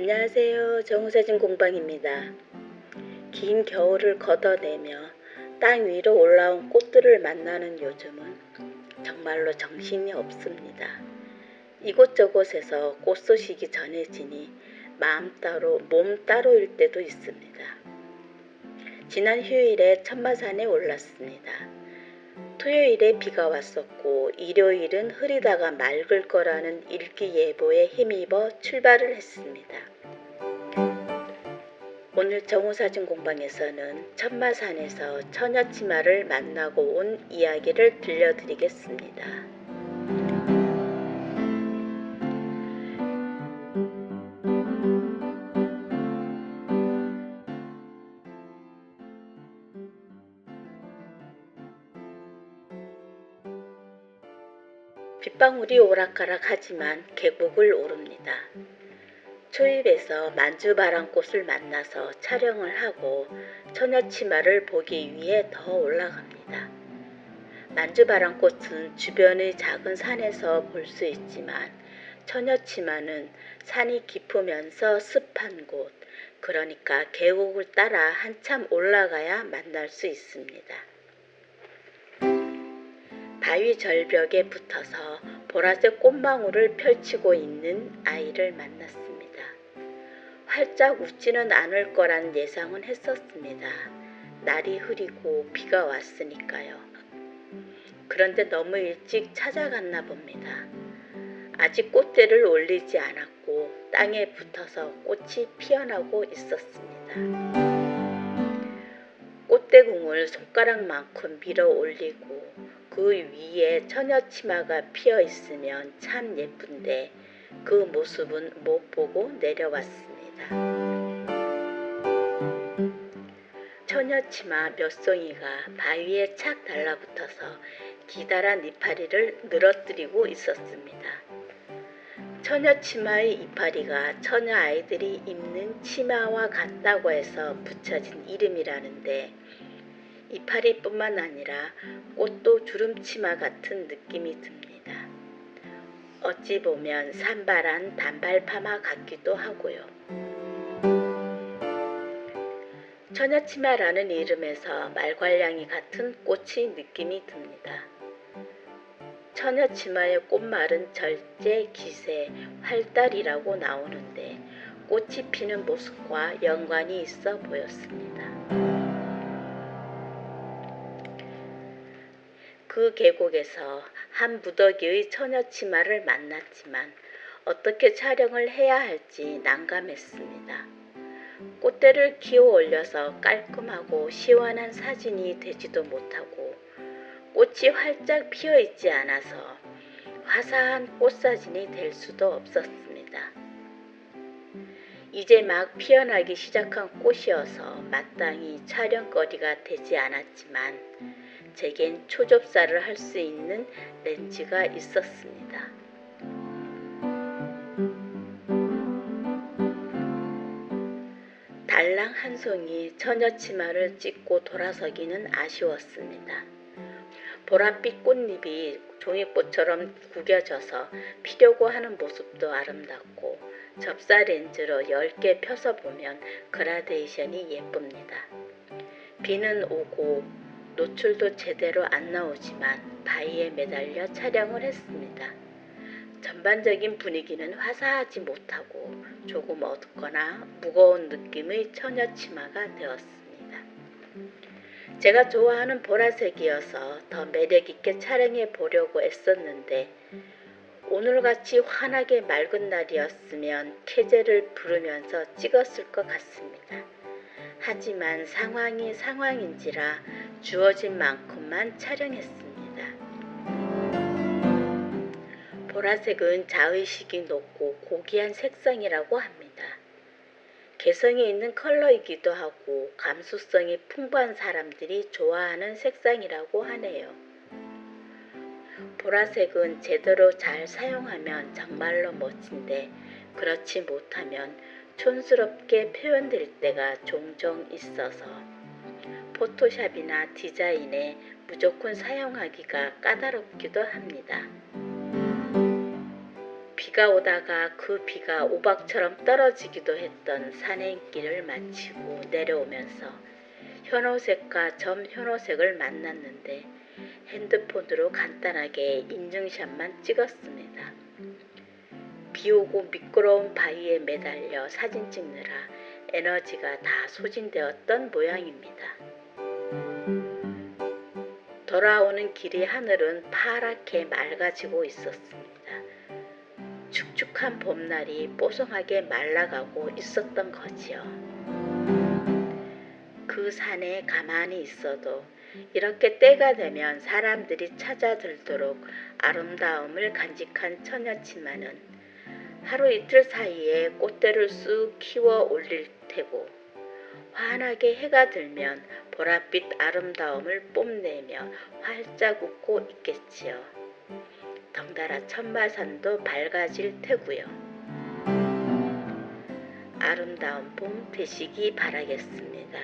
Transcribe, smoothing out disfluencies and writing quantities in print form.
안녕하세요. 정우사진 공방입니다. 긴 겨울을 걷어내며 땅 위로 올라온 꽃들을 만나는 요즘은 정말로 정신이 없습니다. 이곳저곳에서 꽃 소식이 전해지니 마음 따로 몸 따로일 때도 있습니다. 지난 휴일에 천마산에 올랐습니다. 토요일에 비가 왔었고 일요일은 흐리다가 맑을 거라는 일기예보에 힘입어 출발을 했습니다. 오늘 정우사진 공방에서는 천마산에서 처녀치마를 만나고 온 이야기를 들려드리겠습니다. 빗방울이 오락가락하지만 계곡을 오릅니다. 초입에서 만주바람꽃을 만나서 촬영을 하고 처녀치마를 보기 위해 더 올라갑니다. 만주바람꽃은 주변의 작은 산에서 볼 수 있지만 처녀치마는 산이 깊으면서 습한 곳, 그러니까 계곡을 따라 한참 올라가야 만날 수 있습니다. 바위 절벽에 붙어서 보라색 꽃망울을 펼치고 있는 아이를 만났습니다. 활짝 웃지는 않을 거란 예상은 했었습니다. 날이 흐리고 비가 왔으니까요. 그런데 너무 일찍 찾아갔나 봅니다. 아직 꽃대를 올리지 않았고 땅에 붙어서 꽃이 피어나고 있었습니다. 꽃대궁을 손가락만큼 밀어 올리고 그 위에 처녀치마가 피어 있으면 참 예쁜데 그 모습은 못 보고 내려왔습니다. 처녀치마 몇 송이가 바위에 착 달라붙어서 기다란 이파리를 늘어뜨리고 있었습니다. 처녀치마의 이파리가 처녀 아이들이 입는 치마와 같다고 해서 붙여진 이름이라는데 이파리뿐만 아니라 꽃도 주름치마 같은 느낌이 듭니다. 어찌 보면 산발한 단발파마 같기도 하고요. 처녀치마라는 이름에서 말괄량이 같은 꽃이 느낌이 듭니다. 처녀치마의 꽃말은 절제, 기세, 활달이라고 나오는데 꽃이 피는 모습과 연관이 있어 보였습니다. 그 계곡에서 한 무더기의 처녀치마를 만났지만 어떻게 촬영을 해야 할지 난감했습니다. 꽃대를 기어 올려서 깔끔하고 시원한 사진이 되지도 못하고 꽃이 활짝 피어 있지 않아서 화사한 꽃사진이 될 수도 없었습니다. 이제 막 피어나기 시작한 꽃이어서 마땅히 촬영거리가 되지 않았지만 제겐 초접사를 할 수 있는 렌즈가 있었습니다. 달랑 한 송이 처녀치마를 찍고 돌아서기는 아쉬웠습니다. 보랏빛 꽃잎이 종이꽃처럼 구겨져서 피려고 하는 모습도 아름답고 접사 렌즈로 10개 펴서 보면 그라데이션이 예쁩니다. 비는 오고 노출도 제대로 안 나오지만 바위에 매달려 촬영을 했습니다. 전반적인 분위기는 화사하지 못하고 조금 어둡거나 무거운 느낌의 처녀치마가 되었습니다. 제가 좋아하는 보라색이어서 더 매력있게 촬영해 보려고 애썼는데 오늘같이 환하게 맑은 날이었으면 캐제를 부르면서 찍었을 것 같습니다. 하지만 상황이 상황인지라 주어진 만큼만 촬영했습니다. 보라색은 자의식이 높고 고귀한 색상이라고 합니다. 개성이 있는 컬러이기도 하고 감수성이 풍부한 사람들이 좋아하는 색상이라고 하네요. 보라색은 제대로 잘 사용하면 정말로 멋진데 그렇지 못하면 촌스럽게 표현될 때가 종종 있어서 포토샵이나 디자인에 무조건 사용하기가 까다롭기도 합니다. 비가 오다가 그 비가 우박처럼 떨어지기도 했던 산행길을 마치고 내려오면서 현호색과 점현호색을 만났는데 핸드폰으로 간단하게 인증샷만 찍었습니다. 비오고 미끄러운 바위에 매달려 사진 찍느라 에너지가 다 소진되었던 모양입니다. 돌아오는 길이 하늘은 파랗게 맑아지고 있었습니다. 축축한 봄날이 뽀송하게 말라가고 있었던 거지요. 그 산에 가만히 있어도 이렇게 때가 되면 사람들이 찾아들도록 아름다움을 간직한 처녀치마는 하루 이틀 사이에 꽃대를 쑥 키워 올릴 테고 환하게 해가 들면 보랏빛 아름다움을 뽐내며 활짝 웃고 있겠지요. 덩달아 천마산도 밝아질 테고요. 아름다운 봄 되시기 바라겠습니다.